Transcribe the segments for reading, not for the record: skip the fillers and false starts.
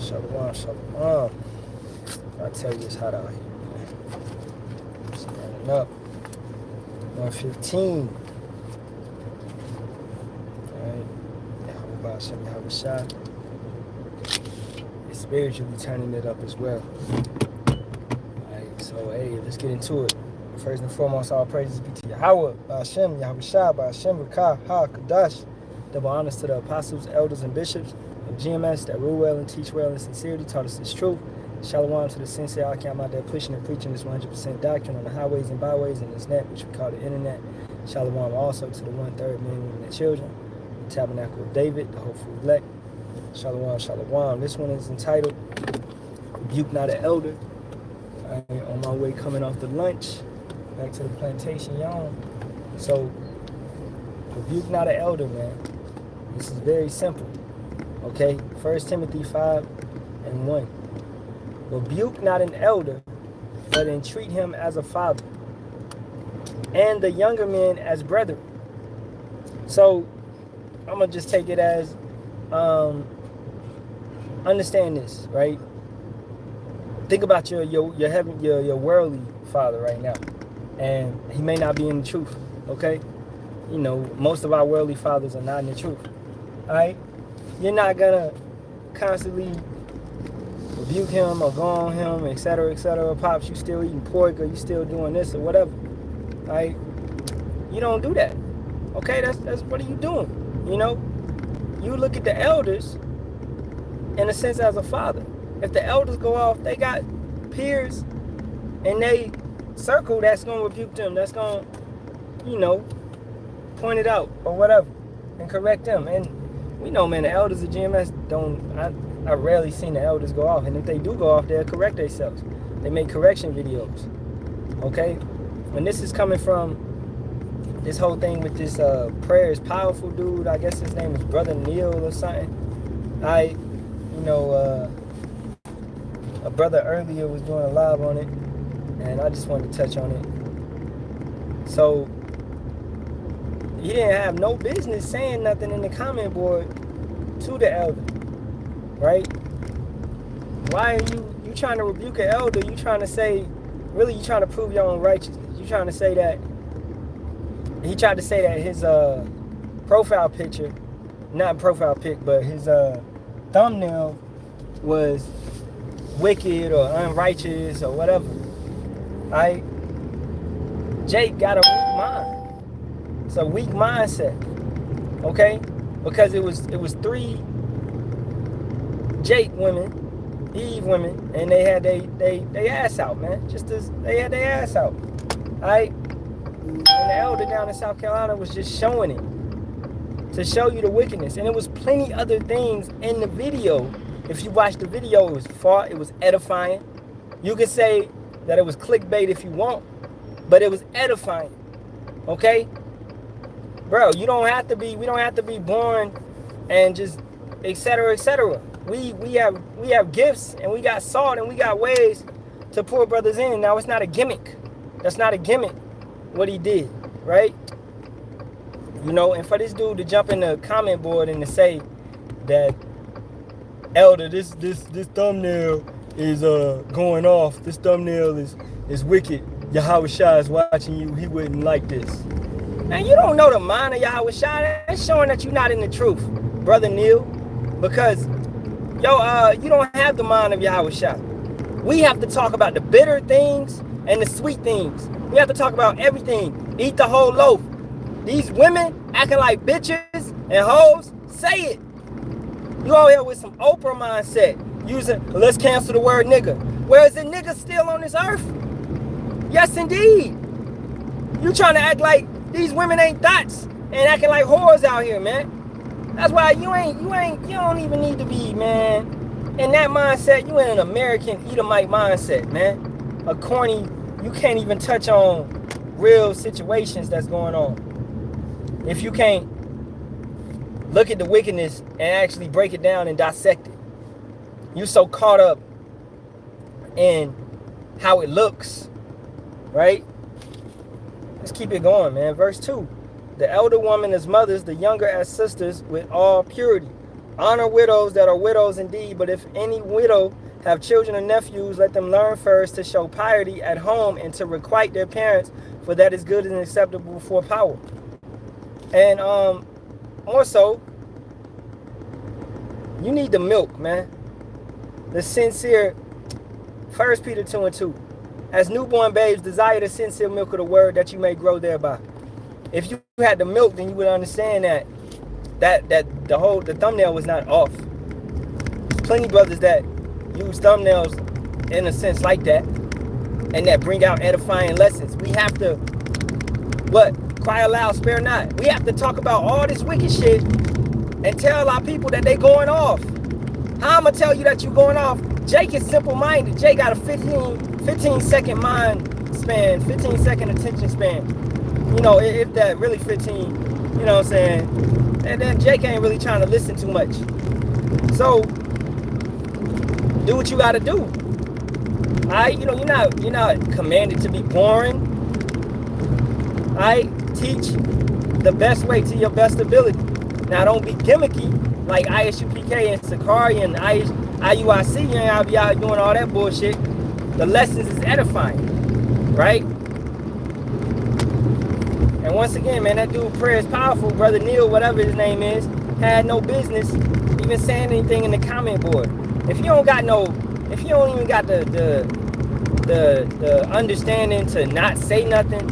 Shalawam, Shalawam. I tell you, it's hot out here. Standing up. 115. Alright. Bahasham, Yahawashi. It's spiritually turning it up as well. Alright, so hey, let's get into it. First and foremost, all praises be to Yahawah, Bahasham, Yahawashi, Bahasham, Rakah, Ha, Kadash. Double honors to the apostles, elders, and bishops of GMS that rule well and teach well in sincerity, taught us this truth. Shalawam to the sensei, I came out there pushing and preaching this 100% doctrine on the highways and byways and this net, which we call the internet. Shalawam also to the 1/3 men, women, and children, the tabernacle of David, the hopeful elect. Shalawam, Shalawam. This one is entitled Rebuke Not An Elder. On my way coming off the lunch, back to the plantation, y'all. So, rebuke not an elder, man. This is very simple. Okay? 1 Timothy 5:1. Rebuke not an elder, but entreat him as a father, and the younger men as brethren. So, I'm going to just take it as, understand this, right? Think about your worldly father right now. And he may not be in the truth, okay? You know, most of our worldly fathers are not in the truth, all right? You're not going to constantly rebuke him or go on him, etc., etc. Pops, you still eating pork, or you still doing this or whatever, all right? You don't do that, okay? That's what are you doing, you know? You look at the elders in a sense as a father. If the elders go off, they got peers and they circle that's going to rebuke them, that's going to, you know, point it out or whatever and correct them. And we know, man, the elders of GMS I rarely seen the elders go off. And if they do go off, they'll correct themselves. They make correction videos, okay? When this is coming from this whole thing with this prayer is powerful dude, I guess his name is Brother Neil or something. A brother earlier was doing a live on it, and I just wanted to touch on it. So, he didn't have no business saying nothing in the comment board to the elder, right? Why are you trying to rebuke an elder? You trying to say, really, you trying to prove your own righteousness. You trying to say that, he tried to say that his profile picture, not profile pic, but his thumbnail was wicked or unrighteous or whatever. Right? Jake got a weak mind. It's a weak mindset. Okay? Because it was 3 Jake women, Eve women, and they had they ass out, man. They had their ass out. Right? And the elder down in South Carolina was just showing it to show you the wickedness. And it was plenty other things in the video. If you watch the video, it was far, it was edifying. You could say that it was clickbait if you want, but it was edifying. Okay? Bro, we don't have to be born and just etc., etc. We have gifts and we got salt and we got ways to pull brothers in. Now it's not a gimmick. That's not a gimmick what he did, right? You know, and for this dude to jump in the comment board and to say that elder, this thumbnail is going off. This thumbnail is wicked. Yahawashi is watching you. He wouldn't like this. Man, you don't know the mind of Yahawashi. That's showing that you're not in the truth, Brother Neil. Because, you don't have the mind of Yahawashi. We have to talk about the bitter things and the sweet things. We have to talk about everything. Eat the whole loaf. These women acting like bitches and hoes, say it. You all here with some Oprah mindset, using, let's cancel the word nigga. Where is the nigga still on this earth? Yes, indeed. You trying to act like these women ain't thoughts and acting like whores out here, man. That's why you don't even need to be, man, in that mindset. You in an American Edomite mindset, man. A corny, you can't even touch on real situations that's going on. If you can't look at the wickedness and actually break it down and dissect it. You so caught up in how it looks, right? Let's keep it going, man. Verse 2. The elder woman as mothers, the younger as sisters with all purity. Honor widows that are widows indeed, but if any widow have children or nephews, let them learn first to show piety at home and to requite their parents, for that is good and acceptable before power. And also, you need the milk, man. The sincere, 1 Peter 2:2. As newborn babes, desire the sincere milk of the word that you may grow thereby. If you had the milk, then you would understand that the thumbnail was not off. Plenty brothers that use thumbnails in a sense like that, and that bring out edifying lessons. We have to cry aloud, spare not. We have to talk about all this wicked shit and tell our people that they going off. How I'm gonna tell you that you going off? Jake is simple-minded. Jake got a 15-second mind span, 15-second attention span. You know, if that really 15, you know what I'm saying? And then Jake ain't really trying to listen too much. So do what you gotta do. Alright, you know, you're not commanded to be boring. Alright, teach the best way to your best ability. Now don't be gimmicky like ISUPK and Sakari and IUIC, and I'll be out doing all that bullshit. The lessons is edifying, right? And once again, man, that dude prayer is powerful. Brother Neil, whatever his name is, had no business even saying anything in the comment board. If you don't even got the understanding to not say nothing,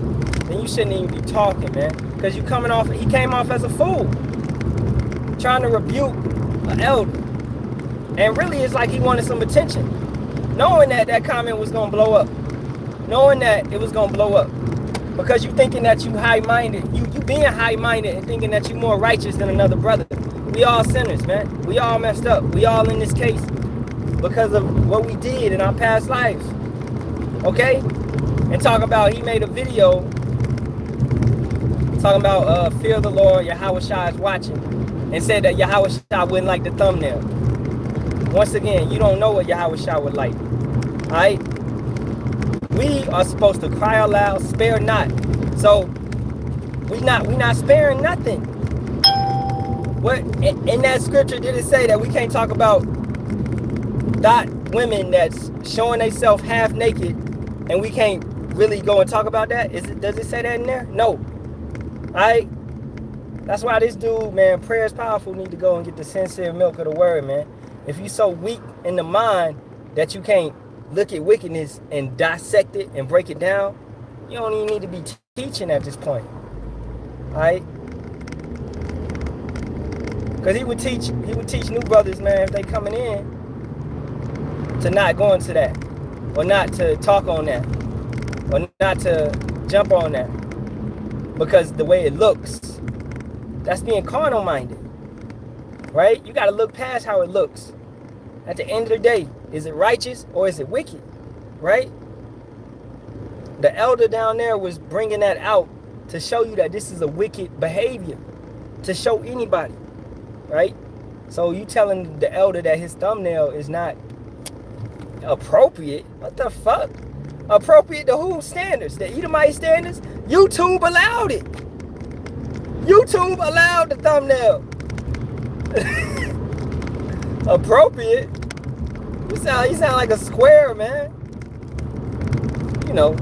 then you shouldn't even be talking, man. Because he came off as a fool, trying to rebuke an elder. And really, it's like he wanted some attention, knowing that comment was gonna blow up, knowing that it was gonna blow up, because you thinking that you high-minded, you being high-minded and thinking that you more righteous than another brother. We all sinners, man. We all messed up. We all in this case because of what we did in our past lives. Okay? And talk about, he made a video talking about fear of the Lord, Yahawashi is watching, and said that Yahawashi wouldn't like the thumbnail. Once again, you don't know what Yahawashi would like. Alright? We are supposed to cry aloud, spare not. So we not sparing nothing. What in that scripture did it say that we can't talk about women that's showing themselves half naked, and we can't really go and talk about that? Does it say that in there? No. Alright? That's why this dude, man, prayer is powerful, need to go and get the sincere milk of the word, man. If you so weak in the mind that you can't look at wickedness and dissect it and break it down, you don't even need to be teaching at this point. Alright? Because he would teach new brothers, man, if they coming in, to not go into that, or not to talk on that, or not to jump on that. Because the way it looks, that's being carnal minded. Right? You got to look past how it looks. At the end of the day, is it righteous or is it wicked? Right? The elder down there was bringing that out to show you that this is a wicked behavior. To show anybody. Right? So you telling the elder that his thumbnail is not appropriate? What the fuck? Appropriate to whose standards? The Edomite standards? YouTube allowed it. YouTube allowed the thumbnail. Appropriate? You sound like a square, man. You know.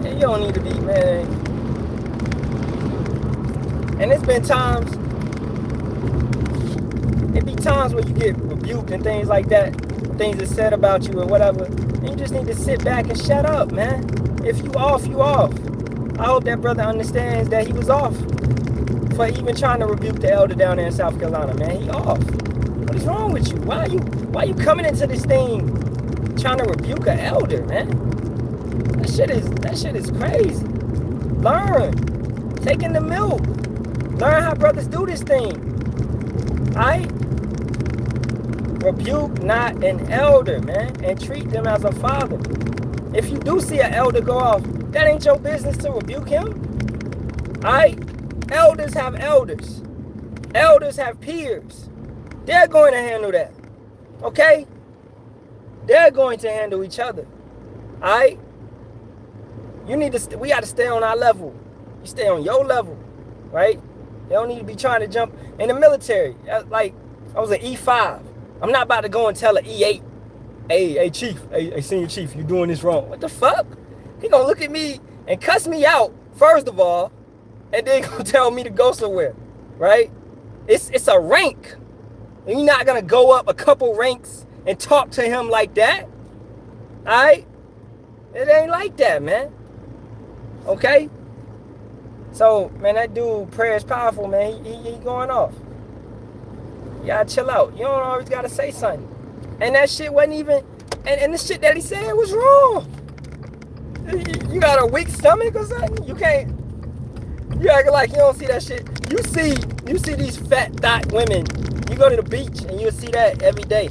And you don't need to be, man. And it's been times. It be times where you get rebuked and things like that. Things are said about you or whatever. And you just need to sit back and shut up, man. If you off, you off. I hope that brother understands that he was off for even trying to rebuke the elder down there in South Carolina, man. He off. What is wrong with you? Why are you coming into this thing trying to rebuke an elder, man? That shit is crazy. Learn. Taking the milk. Learn how brothers do this thing. Alright? Rebuke not an elder, man, and treat them as a father. If you do see an elder go off, that ain't your business to rebuke him. Alright? Elders have elders. Elders have peers. They're going to handle that. Okay? They're going to handle each other. Alright? We got to stay on our level. You stay on your level, right? They don't need to be trying to jump in the military. Like, I was an E5. I'm not about to go and tell an E8, hey, chief, hey, senior chief, you doing this wrong. What the fuck? He gonna look at me and cuss me out, first of all, and then gonna tell me to go somewhere, right? It's a rank. And you're not gonna go up a couple ranks and talk to him like that, all right? It ain't like that, man. Okay? So, man, that dude, prayer is powerful, man. He going off. You gotta chill out. You don't always gotta say something. And that shit wasn't even, and the shit that he said was wrong. You got a weak stomach or something? You can't, you acting like you don't see that shit. You see these fat thought women. You go to the beach and you'll see that every day.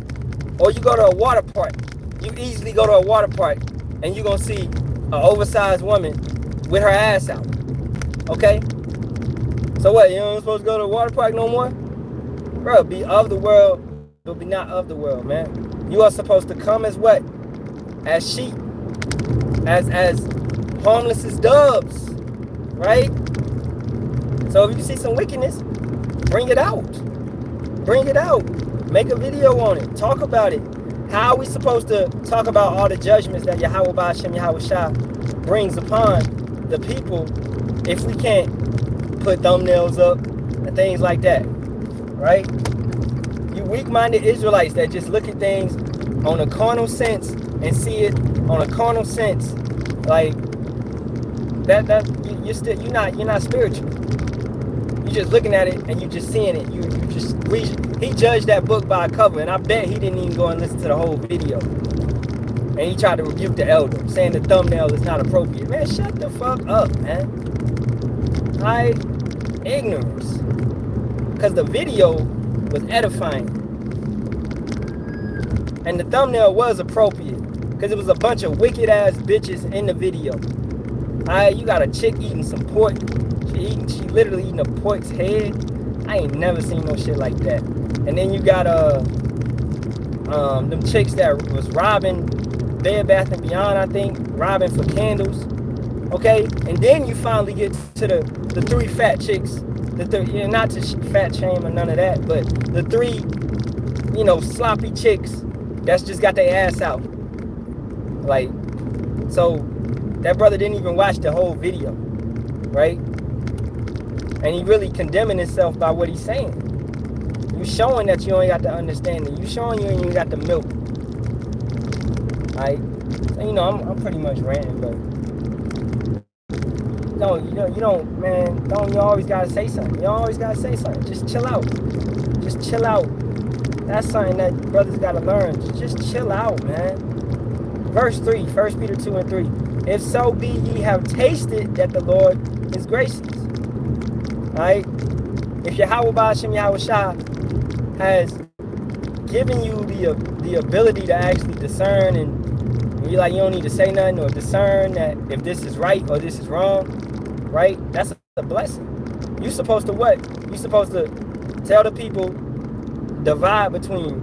Or you go to a water park. You easily go to a water park and you're gonna see an oversized woman with her ass out. Okay? So what, you ain't supposed to go to the water park no more? Bro, be of the world, but be not of the world, man. You are supposed to come as what? As sheep. As harmless as doves. Right? So if you see some wickedness, bring it out. Bring it out. Make a video on it. Talk about it. How are we supposed to talk about all the judgments that Yahawah, Bahasham, Yahawashi brings upon the people if we can't put thumbnails up and things like that? Right? You weak-minded Israelites that just look at things on a carnal sense and see it on a carnal sense, like you're not spiritual. You're just looking at it and you're just seeing it. You just he judged that book by a cover, and I bet he didn't even go and listen to the whole video. And he tried to rebuke the elder, saying the thumbnail is not appropriate. Man, shut the fuck up, man. Ignorance. Because the video was edifying. And the thumbnail was appropriate. Because it was a bunch of wicked ass bitches in the video. You got a chick eating some pork. She literally eating a pork's head. I ain't never seen no shit like that. And then you got them chicks that was robbing Bed Bath & Beyond, I think, robbing for candles. Okay? And then you finally get to the three fat chicks. Not to fat shame or none of that, but the three, sloppy chicks that's just got their ass out. Like, so that brother didn't even watch the whole video, right? And he really condemning himself by what he's saying. You showing that you ain't got the understanding. You showing you ain't got the milk. Right? So, I'm pretty much ranting, but you always gotta say something. You always gotta say something. Just chill out. Just chill out. That's something that brothers gotta learn. Just chill out, man. Verse 3, 1 Peter 2 and 3. If so be ye have tasted that the Lord is gracious. Right? If Yahawah, Bahasham, Yahawashi has given you the ability to actually discern, and you're like, you don't need to say nothing or discern that if this is right or this is wrong, right? That's a blessing. You're supposed to what? You're supposed to tell the people, divide between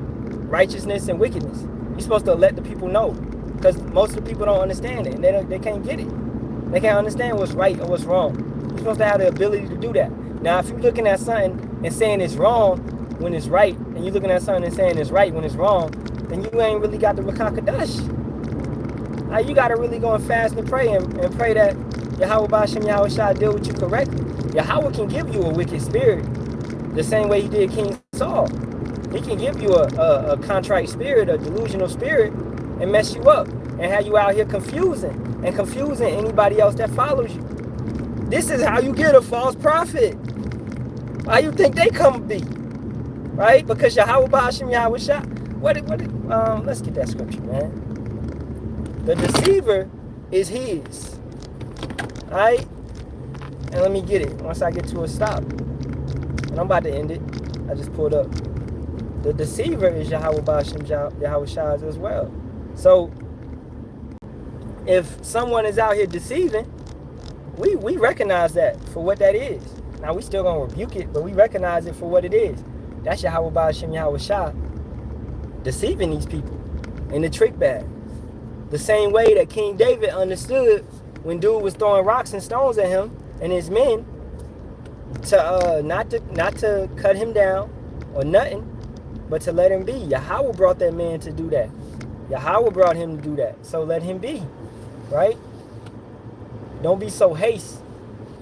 righteousness and wickedness. You're supposed to let the people know, because most of the people don't understand it, and they can't get it. They can't understand what's right or what's wrong. You're supposed to have the ability to do that. Now, if you're looking at something and saying it's wrong when it's right, and you're looking at something and saying it's right when it's wrong, then you ain't really got the Rakakadash. You got to really go and fast and pray and pray that Yahawah, Bahasham, Yahawashi deal with you correctly. Yahawah can give you a wicked spirit the same way he did King Saul. He can give you a contrite spirit, a delusional spirit, and mess you up and have you out here confusing anybody else that follows you. This is how you get a false prophet. Why you think they come to be? Right? Because Yahawah, Bahasham, Yahawashi. Let's get that scripture, man. The deceiver is his. Alright? And let me get it once I get to a stop. And I'm about to end it. I just pulled up. The deceiver is Yahawah, Bahasham, Yahawashi as well. So, if someone is out here deceiving, we recognize that for what that is. Now, we still going to rebuke it, but we recognize it for what it is. That's Yahawah, Bahasham, Yahawashi deceiving these people in the trick bag. The same way that King David understood when dude was throwing rocks and stones at him and his men, to not to cut him down or nothing, but to let him be. Yahawah brought that man to do that. Yahawah brought him to do that. So let him be, right? Don't be so haste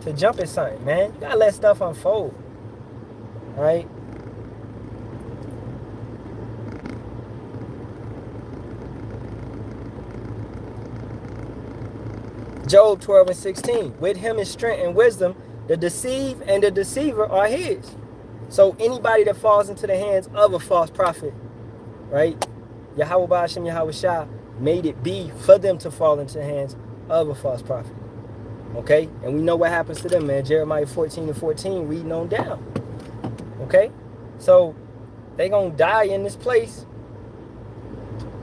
to jump at something, man. You gotta let stuff unfold, right? Job 12:16. With him is strength and wisdom. The deceived and the deceiver are his. So anybody that falls into the hands of a false prophet, right? Yahawah Bahasham Yahawashi made it be for them to fall into the hands of a false prophet. Okay? And we know what happens to them, man. Jeremiah 14:14, reading on down. Okay? So they gonna die in this place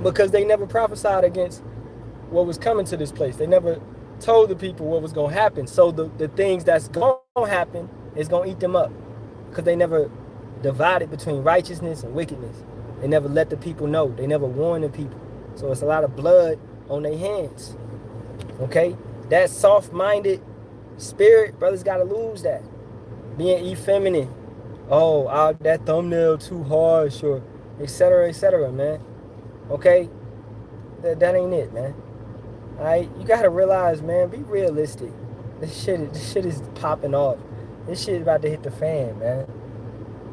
because they never prophesied against what was coming to this place. They never told the people what was going to happen. So the things that's going to happen is going to eat them up, because they never divided between righteousness and wickedness. They never let the people know. They never warned the people. So it's a lot of blood on their hands. Okay? That soft-minded spirit, brothers got to lose that. Being effeminate. Oh, that thumbnail too harsh, or etc., man. Okay? That ain't it, man. Alright, you gotta realize, man, be realistic. This shit is popping off. This shit is about to hit the fan, man.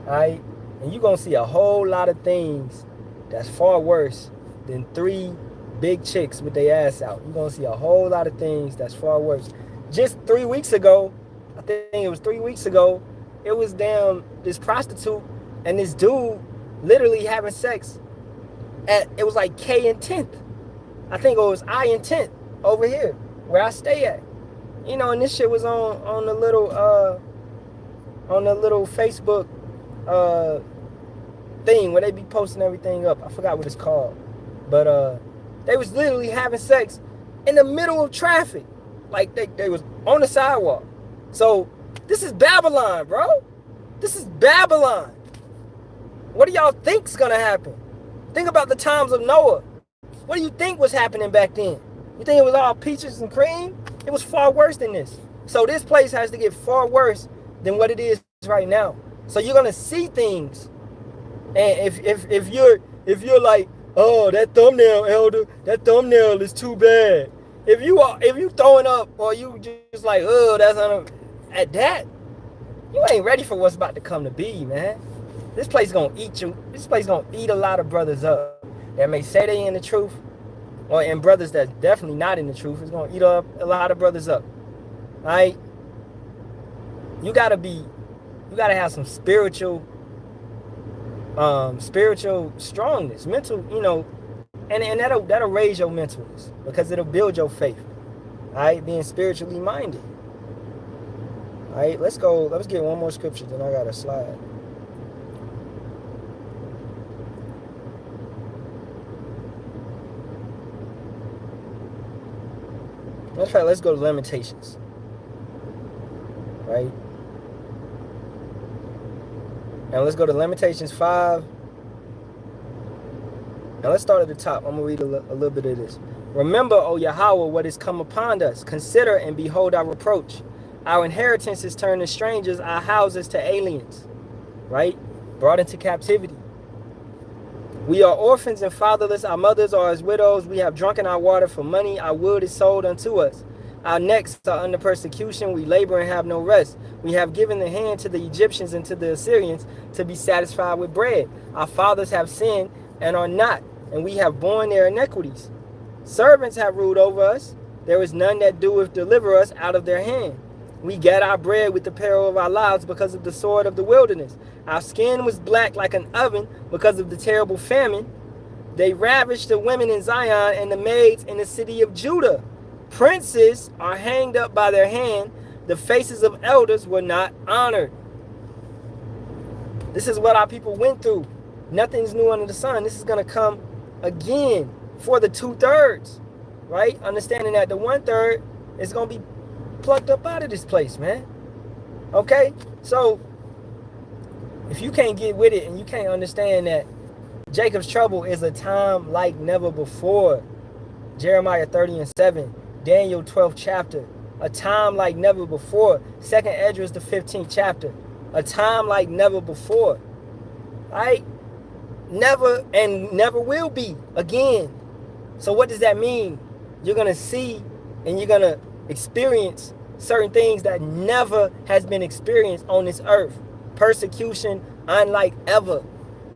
Alright? And you gonna see a whole lot of things that's far worse than 3 big chicks with their ass out. You're gonna see a whole lot of things that's far worse. Just 3 weeks ago, I think it was 3 weeks ago, it was this prostitute and this dude literally having sex at, it was like K and 10th. I think it was I and 10th over here where I stay at. You know, and this shit was on the little Facebook thing where they be posting everything up. I forgot what it's called. But they was literally having sex in the middle of traffic. Like they was on the sidewalk. So this is Babylon, bro. This is Babylon. What do y'all think's gonna happen? Think about the times of Noah. What do you think was happening back then? You think it was all peaches and cream? It was far worse than this. So this place has to get far worse than what it is right now. So you're gonna see things, and if you're like, oh, that thumbnail, elder, that thumbnail is too bad. If you throwing up, or you just like, oh, that's at that, you ain't ready for what's about to come to be, man. This place gonna eat you. This place gonna eat a lot of brothers up that may say they in the truth, or and brothers that's definitely not in the truth. It's gonna eat up a lot of brothers up. All right? You gotta have some spiritual strongness, mental, you know, and that'll raise your mentalness, because it'll build your faith. All right, being spiritually minded. All right, let's get one more scripture, then I got a slide. Let's go to Lamentations. Right? And let's go to Lamentations 5. And let's start at the top. I'm going to read a little bit of this. Remember, O Yahawah, what is come upon us. Consider and behold our reproach. Our inheritance is turned to strangers, our houses to aliens. Right? Brought into captivity. We are orphans and fatherless. Our mothers are as widows. We have drunken our water for money. Our wood is sold unto us. Our necks are under persecution. We labor and have no rest. We have given the hand to the Egyptians and to the Assyrians to be satisfied with bread. Our fathers have sinned and are not, and we have borne their iniquities. Servants have ruled over us. There is none that doeth deliver us out of their hand. We get our bread with the peril of our lives because of the sword of the wilderness. Our skin was black like an oven because of the terrible famine. They ravished the women in Zion and the maids in the city of Judah. Princes are hanged up by their hand. The faces of elders were not honored. This is what our people went through. Nothing's new under the sun. This is going to come again for the 2/3, right? Understanding that the 1/3 is going to be plucked up out of this place, man. Okay? So, if you can't get with it and you can't understand that Jacob's trouble is a time like never before, Jeremiah 30:7, Daniel 12th chapter, A time like never before. Second Esdras, the 15th chapter. A time like never before. Right? Never and never will be again. So what does that mean? You're going to see and you're going to experience certain things that never has been experienced on this earth. Persecution unlike ever.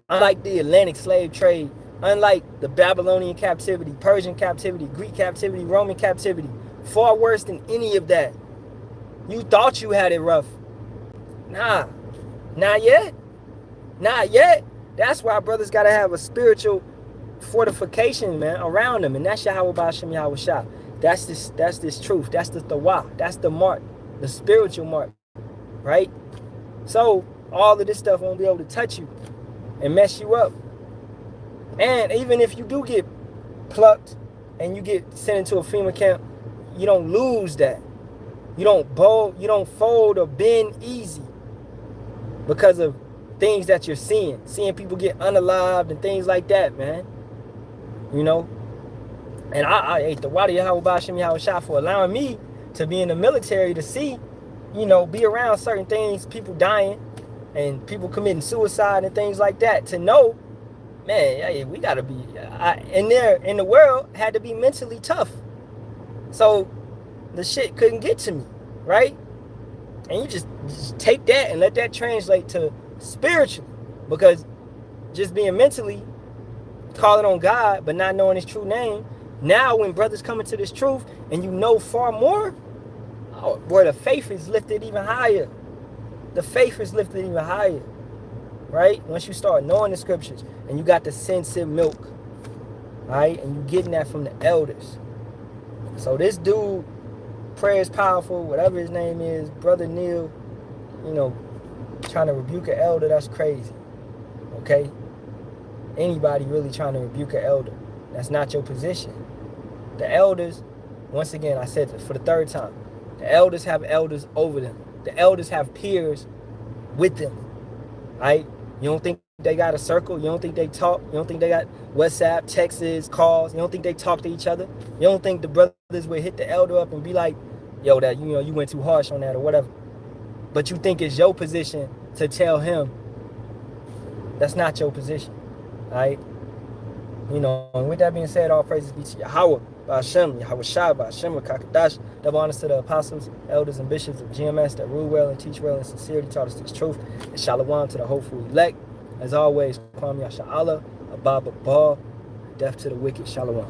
Unlike the Atlantic slave trade. Unlike the Babylonian captivity, Persian captivity, Greek captivity, Roman captivity. Far worse than any of that. You thought you had it rough. Nah. Not yet. Not yet. That's why brothers got to have a spiritual fortification, man, around them. And that's Yahawah, Bahasham, Yahawashi. That's this truth. That's the Tawah. That's the mark. The spiritual mark. Right? So, all of this stuff won't be able to touch you and mess you up. And even if you do get plucked and you get sent into a FEMA camp, you don't lose that. You don't fold or bend easy because of things that you're seeing people get unalived and things like that, man. You know, and I ate the water Yahawah, Bahasham, Yahawashi for allowing me to be in the military to see, you know, be around certain things, people dying and people committing suicide and things like that, to know, man, we gotta be in the world had to be mentally tough. So the shit couldn't get to me, right? And you just take that and let that translate to spiritually, because just being mentally calling on God but not knowing his true name, now when brothers come into this truth and you know far more, oh boy, the faith is lifted even higher. The faith is lifted even higher, right? Once you start knowing the scriptures and you got the sensitive milk, right? And you getting that from the elders. So this dude, prayer is powerful, whatever his name is, Brother Neil, you know, trying to rebuke an elder, that's crazy. Okay? Anybody really trying to rebuke an elder, that's not your position. The elders, once again, I said it for the third time, the elders have elders over them. The elders have peers with them. Right? You don't think they got a circle? You don't think they talk? You don't think they got WhatsApp, texts, calls? You don't think they talk to each other? You don't think the brothers would hit the elder up and be like, yo, that you went too harsh on that or whatever? But you think it's your position to tell him that's not your position. Right? You know, and with that being said, all praises be to Yahawah, Bahasham, Yahawashi, Bahasham, Kakadash. Double honors to the apostles, elders, and bishops of GMS that rule well and teach well in sincerity, taught us this truth. And Shalawam to the hopeful elect. As always, Kwam Yasharahla, Abba Ball, death to the wicked. Shalawam.